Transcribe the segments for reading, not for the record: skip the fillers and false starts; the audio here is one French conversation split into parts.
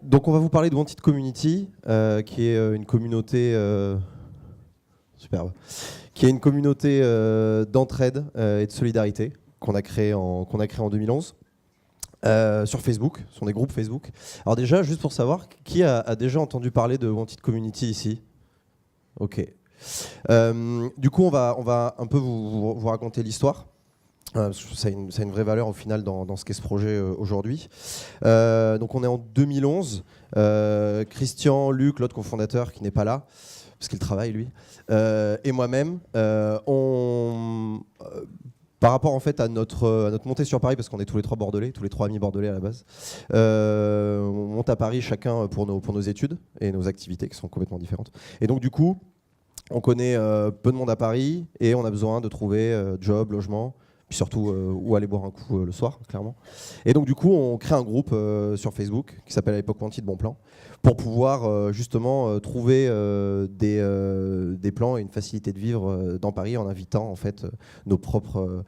Donc on va vous parler de Wanted Community, qui est une communauté superbe, qui est une communauté d'entraide et de solidarité qu'on a créée en 2011 sur Facebook, ce sont des groupes Facebook. Alors déjà, juste pour savoir, qui a déjà entendu parler de Wanted Community ici? Ok. Du coup, on va un peu vous raconter l'histoire. Ça a une vraie valeur au final dans ce qu'est ce projet aujourd'hui. Donc on est en 2011. Christian, Luc, l'autre cofondateur qui n'est pas là, parce qu'il travaille lui, et moi-même, par rapport en fait à notre montée sur Paris, parce qu'on est tous les trois bordelais, tous les trois amis bordelais à la base, on monte à Paris chacun pour nos études et nos activités qui sont complètement différentes. Et donc du coup, on connaît peu de monde à Paris et on a besoin de trouver job, logement, puis surtout où aller boire un coup le soir, clairement. Et donc du coup, on crée un groupe sur Facebook qui s'appelle à l'époque Wanted Bon Plan, pour pouvoir justement trouver des plans et une facilité de vivre dans Paris en invitant en fait nos propres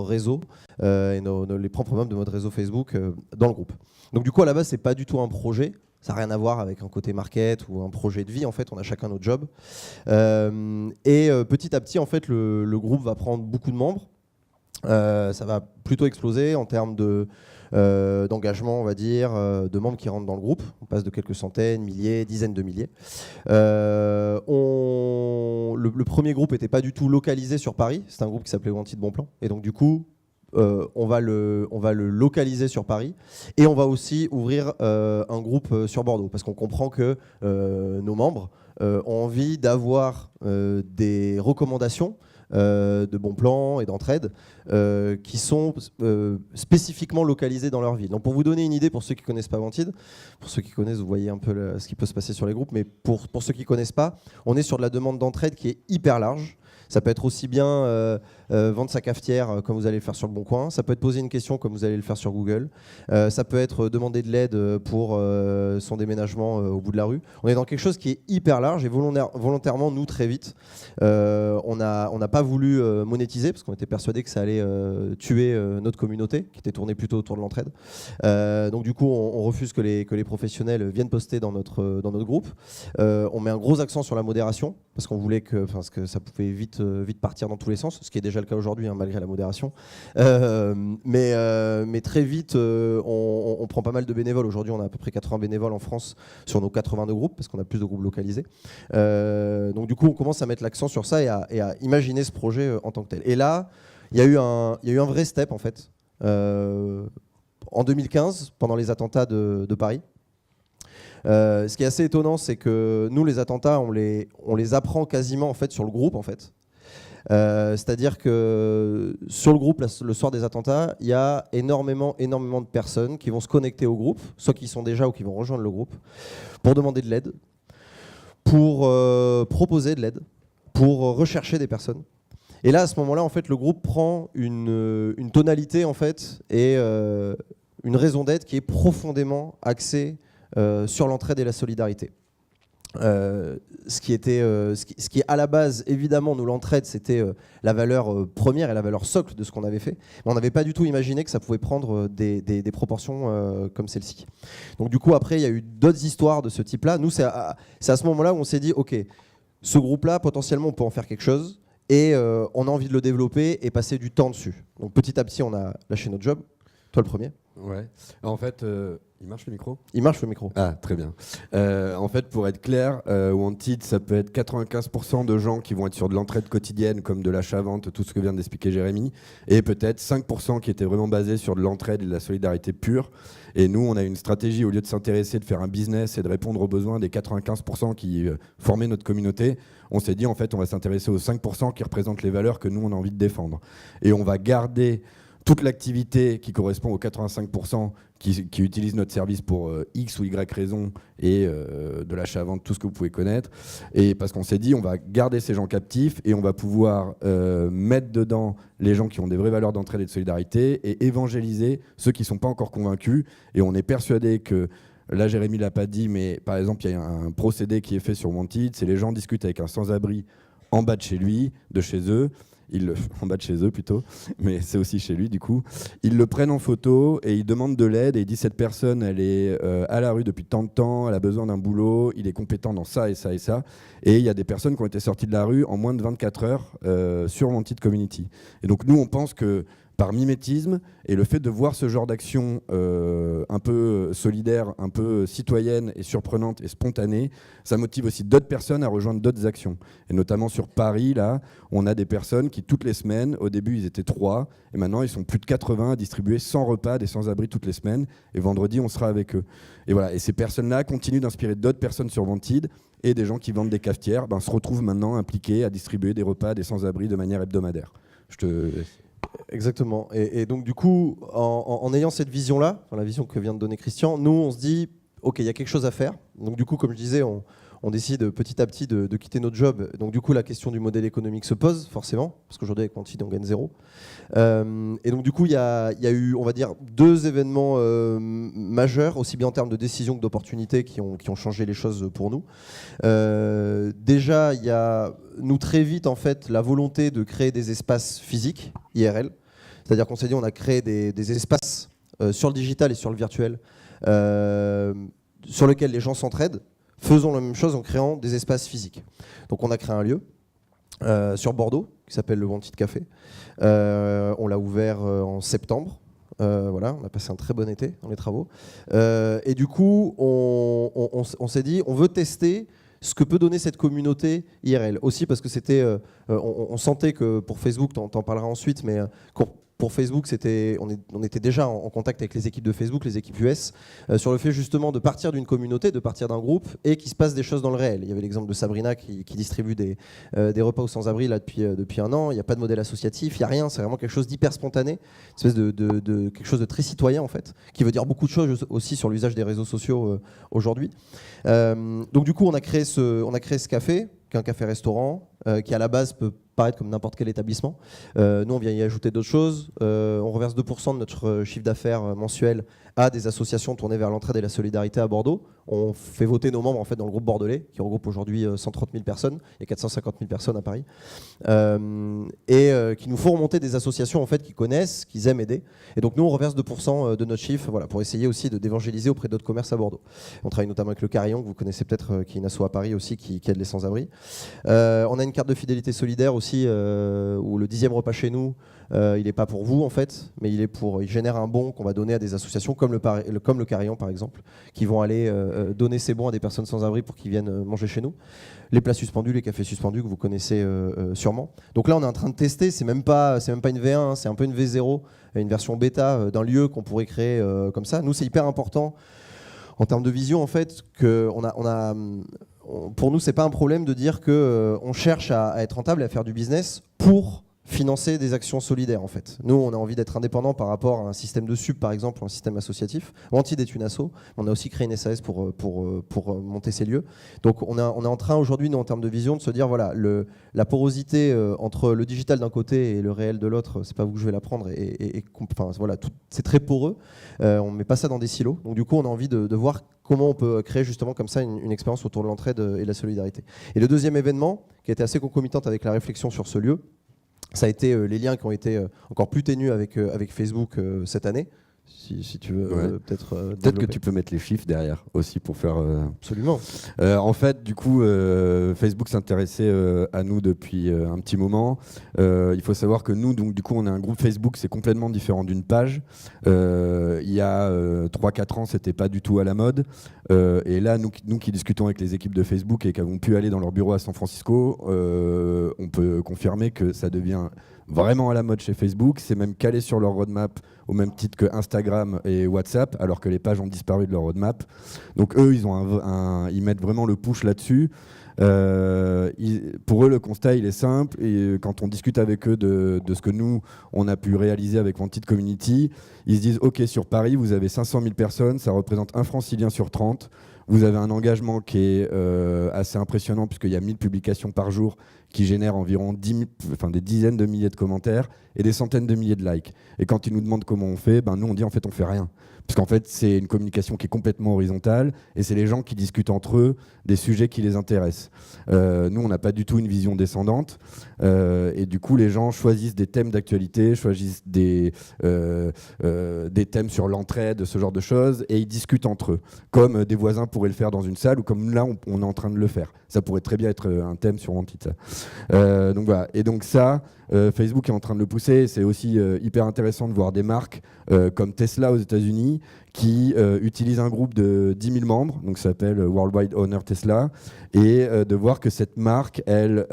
réseaux et les propres membres de notre réseau Facebook dans le groupe. Donc du coup, à la base, c'est pas du tout un projet. Ça n'a rien à voir avec un côté market ou un projet de vie. En fait, on a chacun notre job. Et petit à petit, en fait, le groupe va prendre beaucoup de membres. Ça va plutôt exploser en termes d'engagement, on va dire, de membres qui rentrent dans le groupe. On passe de quelques centaines, milliers, dizaines de milliers. Le premier groupe n'était pas du tout localisé sur Paris. C'est un groupe qui s'appelait Wanted Bon Plan. Et donc, du coup, on va le localiser sur Paris et on va aussi ouvrir un groupe sur Bordeaux parce qu'on comprend que nos membres ont envie d'avoir des recommandations de bons plans et d'entraide qui sont spécifiquement localisés dans leur ville. Donc pour vous donner une idée, pour ceux qui ne connaissent pas Wanted, pour ceux qui connaissent, vous voyez un peu ce qui peut se passer sur les groupes, mais pour ceux qui ne connaissent pas, on est sur de la demande d'entraide qui est hyper large. Ça peut être aussi bien vendre sa cafetière comme vous allez le faire sur le Bon Coin. Ça peut être poser une question comme vous allez le faire sur Google. Ça peut être demander de l'aide pour son déménagement au bout de la rue. On est dans quelque chose qui est hyper large et volontairement, nous, très vite, on n'a pas voulu monétiser parce qu'on était persuadé que ça allait tuer notre communauté qui était tournée plutôt autour de l'entraide. Donc du coup, on refuse que les professionnels viennent poster dans notre groupe. On met un gros accent sur la modération parce qu'on voulait que ça pouvait vite partir dans tous les sens, ce qui est déjà le cas aujourd'hui malgré la modération. Mais très vite, on prend pas mal de bénévoles. Aujourd'hui, on a à peu près 80 bénévoles en France sur nos 82 groupes, parce qu'on a plus de groupes localisés. Donc du coup, on commence à mettre l'accent sur ça et à imaginer ce projet en tant que tel. Et là, il y a eu un vrai step en fait. En 2015, pendant les attentats de Paris. Ce qui est assez étonnant, c'est que nous, les attentats, on les apprend quasiment en fait sur le groupe en fait. C'est-à-dire que sur le groupe, le soir des attentats, il y a énormément de personnes qui vont se connecter au groupe, soit qui sont déjà ou qui vont rejoindre le groupe, pour demander de l'aide, pour proposer de l'aide, pour rechercher des personnes. Et là, à ce moment-là, en fait, le groupe prend une tonalité en fait et une raison d'être qui est profondément axée sur l'entraide et la solidarité. Ce qui est à la base, évidemment, nous, l'entraide, c'était la valeur première et la valeur socle de ce qu'on avait fait. Mais on n'avait pas du tout imaginé que ça pouvait prendre des proportions comme celle-ci. Donc du coup, après, il y a eu d'autres histoires de ce type-là. Nous, c'est à ce moment-là où on s'est dit, OK, ce groupe-là, potentiellement, on peut en faire quelque chose. Et on a envie de le développer et passer du temps dessus. Donc petit à petit, on a lâché notre job. Toi, le premier. Ouais. En fait, il marche le micro ? Il marche le micro. Ah, très bien. En fait, pour être clair, Wanted, ça peut être 95% de gens qui vont être sur de l'entraide quotidienne, comme de l'achat-vente, tout ce que vient d'expliquer Jérémy, et peut-être 5% qui étaient vraiment basés sur de l'entraide et de la solidarité pure. Et nous, on a une stratégie, au lieu de s'intéresser, de faire un business et de répondre aux besoins des 95% qui formaient notre communauté, on s'est dit, en fait, on va s'intéresser aux 5% qui représentent les valeurs que nous, on a envie de défendre. Et on va garder toute l'activité qui correspond aux 85% qui utilisent notre service pour X ou Y raison et de l'achat-vente, tout ce que vous pouvez connaître. Et parce qu'on s'est dit, on va garder ces gens captifs et on va pouvoir mettre dedans les gens qui ont des vraies valeurs d'entraide et de solidarité et évangéliser ceux qui ne sont pas encore convaincus. Et on est persuadé que, là Jérémy ne l'a pas dit, mais par exemple, il y a un procédé qui est fait sur Wanted, c'est les gens discutent avec un sans-abri en bas de chez lui, de chez eux, en bas de chez eux plutôt, mais c'est aussi chez lui du coup. Ils le prennent en photo et ils demandent de l'aide et il dit cette personne elle est à la rue depuis tant de temps, elle a besoin d'un boulot, il est compétent dans ça et ça et ça. Et il y a des personnes qui ont été sorties de la rue en moins de 24 heures sur Wanted Community. Et donc nous on pense que par mimétisme et le fait de voir ce genre d'action un peu solidaire, un peu citoyenne et surprenante et spontanée, ça motive aussi d'autres personnes à rejoindre d'autres actions. Et notamment sur Paris, là, on a des personnes qui toutes les semaines, au début ils étaient 3, et maintenant ils sont plus de 80 à distribuer 100 repas des sans-abri toutes les semaines, et vendredi on sera avec eux. Et voilà, et ces personnes-là continuent d'inspirer d'autres personnes sur Wanted, et des gens qui vendent des cafetières se retrouvent maintenant impliqués à distribuer des repas des sans-abri de manière hebdomadaire. Exactement. Et donc, du coup, en ayant cette vision-là, la vision que vient de donner Christian, nous, on se dit, OK, il y a quelque chose à faire. Donc, du coup, comme je disais, on décide petit à petit de quitter notre job. Donc, du coup, la question du modèle économique se pose, forcément, parce qu'aujourd'hui, avec Wanted, on gagne 0. Et donc, du coup, il y a eu, on va dire, 2 événements majeurs, aussi bien en termes de décision que d'opportunités, qui ont changé les choses pour nous. Déjà, il y a, nous, très vite, en fait, la volonté de créer des espaces physiques, IRL. C'est-à-dire qu'on s'est dit, on a créé des espaces sur le digital et sur le virtuel, sur lesquels les gens s'entraident. Faisons la même chose en créant des espaces physiques. Donc on a créé un lieu sur Bordeaux qui s'appelle le Wanted Café. On l'a ouvert en septembre. Voilà, on a passé un très bon été dans les travaux. Et du coup, on s'est dit, on veut tester ce que peut donner cette communauté IRL. Aussi parce que c'était, on sentait que pour Facebook, t'en parleras ensuite, mais pour Facebook, on était déjà en contact avec les équipes de Facebook, les équipes US, sur le fait justement de partir d'une communauté, de partir d'un groupe et qu'il se passe des choses dans le réel. Il y avait l'exemple de Sabrina qui distribue des repas aux sans-abri là, depuis un an. Il n'y a pas de modèle associatif, il n'y a rien. C'est vraiment quelque chose d'hyper spontané, une espèce de quelque chose de très citoyen en fait, qui veut dire beaucoup de choses aussi sur l'usage des réseaux sociaux aujourd'hui. Donc du coup, on a créé ce café, qui est un café-restaurant, qui à la base peut paraître comme n'importe quel établissement. Nous, on vient y ajouter d'autres choses. On reverse 2% de notre chiffre d'affaires mensuel à des associations tournées vers l'entraide et la solidarité à Bordeaux. On fait voter nos membres en fait, dans le groupe bordelais, qui regroupe aujourd'hui 130 000 personnes. Il y a 450 000 personnes à Paris. Qui nous font remonter des associations en fait, qu'ils connaissent, qu'ils aiment aider. Et donc nous, on reverse 2% de notre chiffre pour essayer aussi d'évangéliser auprès d'autres commerces à Bordeaux. On travaille notamment avec le Carillon, que vous connaissez peut-être, qui est une asso à Paris aussi, qui aide les sans-abri. On a une carte de fidélité solidaire aussi, où le 10e repas chez nous, il n'est pas pour vous en fait, mais il génère un bon qu'on va donner à des associations comme le Carillon par exemple, qui vont aller donner ces bons à des personnes sans abri pour qu'ils viennent manger chez nous. Les plats suspendus, les cafés suspendus que vous connaissez sûrement. Donc là on est en train de tester, c'est même pas une V1, hein, c'est un peu une V0, une version bêta d'un lieu qu'on pourrait créer comme ça. Nous c'est hyper important en termes de vision en fait pour nous c'est pas un problème de dire que on cherche à être rentable et à faire du business pour financer des actions solidaires en fait. Nous, on a envie d'être indépendant par rapport à un système de sub, par exemple, ou un système associatif. Wanted est une asso. On a aussi créé une SAS pour monter ces lieux. Donc, on est en train aujourd'hui, nous, en termes de vision, de se dire voilà, la porosité entre le digital d'un côté et le réel de l'autre, c'est pas vous que je vais la prendre. Voilà, c'est très poreux. On met pas ça dans des silos. Donc, du coup, on a envie de voir comment on peut créer justement comme ça une expérience autour de l'entraide et de la solidarité. Et le deuxième événement, qui a été assez concomitant avec la réflexion sur ce lieu, ça a été les liens qui ont été encore plus ténus avec Facebook cette année. Si tu veux peut-être que tu peux mettre les chiffres derrière aussi pour faire absolument. En fait du coup Facebook s'intéressait à nous depuis un petit moment. Il faut savoir que nous donc du coup on a un groupe Facebook, c'est complètement différent d'une page. Il y a 3-4 ans c'était pas du tout à la mode et là nous qui discutons avec les équipes de Facebook et qui avons pu aller dans leur bureau à San Francisco, on peut confirmer que ça devient vraiment à la mode chez Facebook, c'est même calé sur leur roadmap au même titre que Instagram et WhatsApp, alors que les pages ont disparu de leur roadmap. Donc eux, ils mettent vraiment le push là-dessus. Pour eux, le constat, il est simple. Et quand on discute avec eux de ce que nous, on a pu réaliser avec Wanted Community, ils se disent « Ok, sur Paris, vous avez 500 000 personnes, ça représente un francilien sur 30. Vous avez un engagement qui est assez impressionnant puisqu'il y a 1000 publications par jour qui génèrent environ des dizaines de milliers de commentaires et des centaines de milliers de likes. Et quand ils nous demandent comment on fait, nous on dit en fait on fait rien. Parce qu'en fait c'est une communication qui est complètement horizontale et c'est les gens qui discutent entre eux des sujets qui les intéressent. Nous on n'a pas du tout une vision descendante et du coup les gens choisissent des thèmes d'actualité, choisissent des thèmes sur l'entraide, ce genre de choses, et ils discutent entre eux, comme des voisins pourraient le faire dans une salle ou comme là on est en train de le faire. Ça pourrait très bien être un thème sur Wanted. Donc voilà. Et donc ça, Facebook est en train de le pousser. C'est aussi hyper intéressant de voir des marques comme Tesla aux États-Unis qui utilisent un groupe de 10 000 membres, donc ça s'appelle Worldwide Owner Tesla, et de voir que cette marque, elle,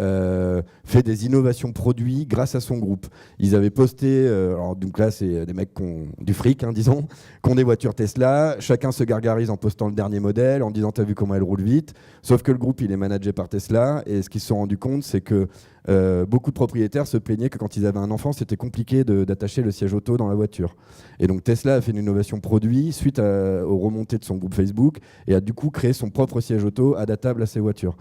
fait des innovations produits grâce à son groupe. Ils avaient posté, alors donc là c'est des mecs qui ont du fric, disons, qui ont des voitures Tesla, chacun se gargarise en postant le dernier modèle, en disant t'as vu comment elle roule vite, sauf que le groupe il est managé par Tesla, et ce qu'ils se sont rendus compte c'est que beaucoup de propriétaires se plaignaient que quand ils avaient un enfant, c'était compliqué d'attacher le siège auto dans la voiture. Et donc Tesla a fait une innovation produit suite aux remontées de son groupe Facebook et a du coup créé son propre siège auto adaptable à ses voitures.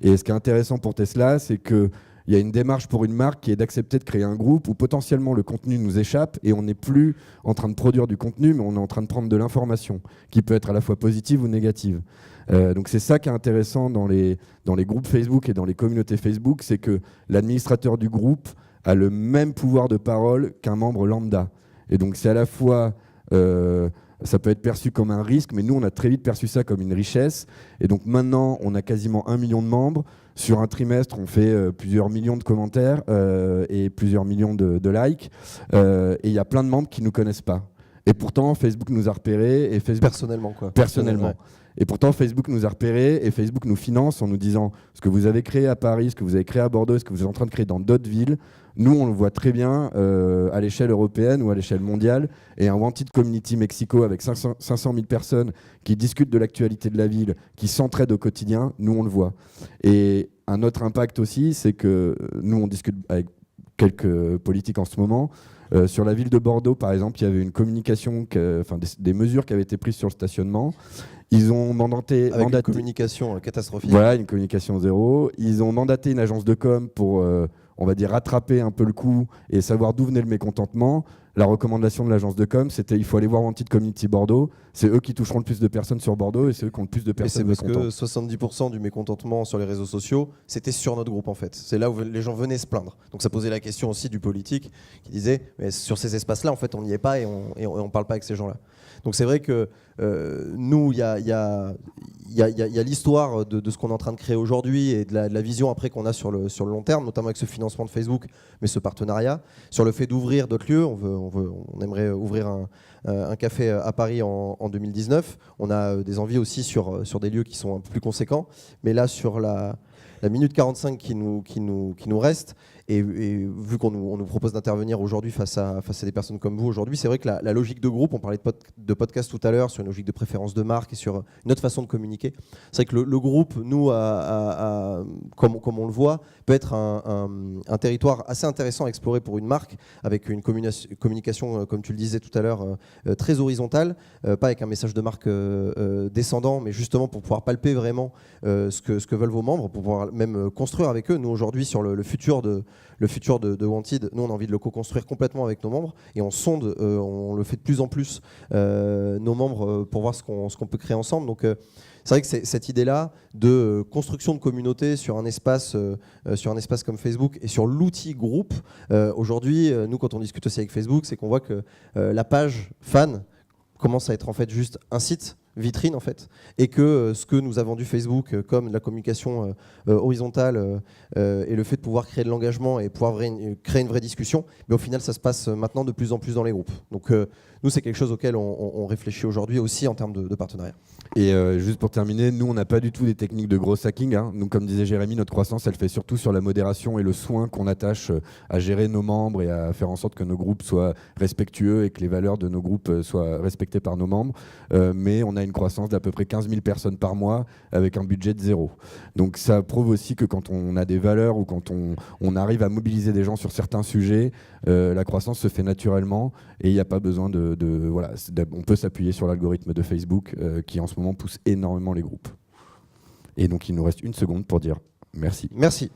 Et ce qui est intéressant pour Tesla, c'est que il y a une démarche pour une marque qui est d'accepter de créer un groupe où potentiellement le contenu nous échappe et on n'est plus en train de produire du contenu, mais on est en train de prendre de l'information qui peut être à la fois positive ou négative. Donc c'est ça qui est intéressant dans les groupes Facebook et dans les communautés Facebook, c'est que l'administrateur du groupe a le même pouvoir de parole qu'un membre lambda. Et donc c'est à la fois... ça peut être perçu comme un risque, mais nous, on a très vite perçu ça comme une richesse. Et donc maintenant, on a quasiment 1 million de membres. Sur un trimestre, on fait plusieurs millions de commentaires et plusieurs millions de likes. Et il y a plein de membres qui ne nous connaissent pas. Et pourtant, Facebook nous a repérés. Et Facebook... Personnellement, quoi. Personnellement. Ouais. Et pourtant, Facebook nous a repérés et Facebook nous finance en nous disant ce que vous avez créé à Paris, ce que vous avez créé à Bordeaux, ce que vous êtes en train de créer dans d'autres villes. Nous, on le voit très bien à l'échelle européenne ou à l'échelle mondiale. Et un Wanted Community Mexico avec 500 000 personnes qui discutent de l'actualité de la ville, qui s'entraident au quotidien, nous, on le voit. Et un autre impact aussi, c'est que nous, on discute avec quelques politiques en ce moment. Sur la ville de Bordeaux, par exemple, il y avait une communication, des mesures qui avaient été prises sur le stationnement. Ils ont mandaté une communication catastrophique. Voilà, une communication zéro. Ils ont mandaté une agence de com pour, on va dire, rattraper un peu le coup et savoir d'où venait le mécontentement. La recommandation de l'agence de com, c'était il faut aller voir Wanted Community Bordeaux. C'est eux qui toucheront le plus de personnes sur Bordeaux et c'est eux qui ont le plus de personnes mécontentes. Mais c'est parce que 70% du mécontentement sur les réseaux sociaux, c'était sur notre groupe en fait. C'est là où les gens venaient se plaindre. Donc ça posait la question aussi du politique qui disait mais sur ces espaces-là, en fait, on n'y est pas et on parle pas avec ces gens-là. Donc c'est vrai que nous, il y a l'histoire de ce qu'on est en train de créer aujourd'hui et de la vision après qu'on a sur le long terme, notamment avec ce financement de Facebook, mais ce partenariat, sur le fait d'ouvrir d'autres lieux. On aimerait ouvrir un café à Paris en 2019. On a des envies aussi sur des lieux qui sont un peu plus conséquents. Mais là, sur la minute 45 qui nous reste, et vu qu'on nous propose d'intervenir aujourd'hui face à des personnes comme vous aujourd'hui, c'est vrai que la logique de groupe, on parlait de podcast tout à l'heure, sur une logique de préférence de marque et sur une autre façon de communiquer. C'est vrai que le groupe, nous, comme on le voit, peut être un territoire assez intéressant à explorer pour une marque, avec une communication, comme tu le disais tout à l'heure, très horizontale, pas avec un message de marque descendant, mais justement pour pouvoir palper vraiment ce que veulent vos membres, pour pouvoir même construire avec eux. Nous, aujourd'hui, sur le futur de Wanted, nous on a envie de le co-construire complètement avec nos membres et on sonde, on le fait de plus en plus nos membres pour voir ce qu'on peut créer ensemble. Donc c'est vrai que cette idée-là de construction de communauté sur un espace comme Facebook et sur l'outil groupe, aujourd'hui, nous quand on discute aussi avec Facebook, c'est qu'on voit que la page fan commence à être en fait juste un site vitrine en fait, et que ce que nous a vendu Facebook comme de la communication horizontale et le fait de pouvoir créer de l'engagement et pouvoir créer une vraie discussion, mais au final ça se passe maintenant de plus en plus dans les groupes. Donc nous c'est quelque chose auquel on réfléchit aujourd'hui aussi en termes de partenariat. Et juste pour terminer, nous on n'a pas du tout des techniques de gros hacking. Donc comme disait Jérémy, notre croissance elle fait surtout sur la modération et le soin qu'on attache à gérer nos membres et à faire en sorte que nos groupes soient respectueux et que les valeurs de nos groupes soient respectées par nos membres. Mais on a une croissance d'à peu près 15 000 personnes par mois avec un budget de 0. Donc ça prouve aussi que quand on a des valeurs ou quand on arrive à mobiliser des gens sur certains sujets, la croissance se fait naturellement et il n'y a pas besoin on peut s'appuyer sur l'algorithme de Facebook qui en ce moment pousse énormément les groupes. Et donc il nous reste 1 seconde pour dire merci. Merci.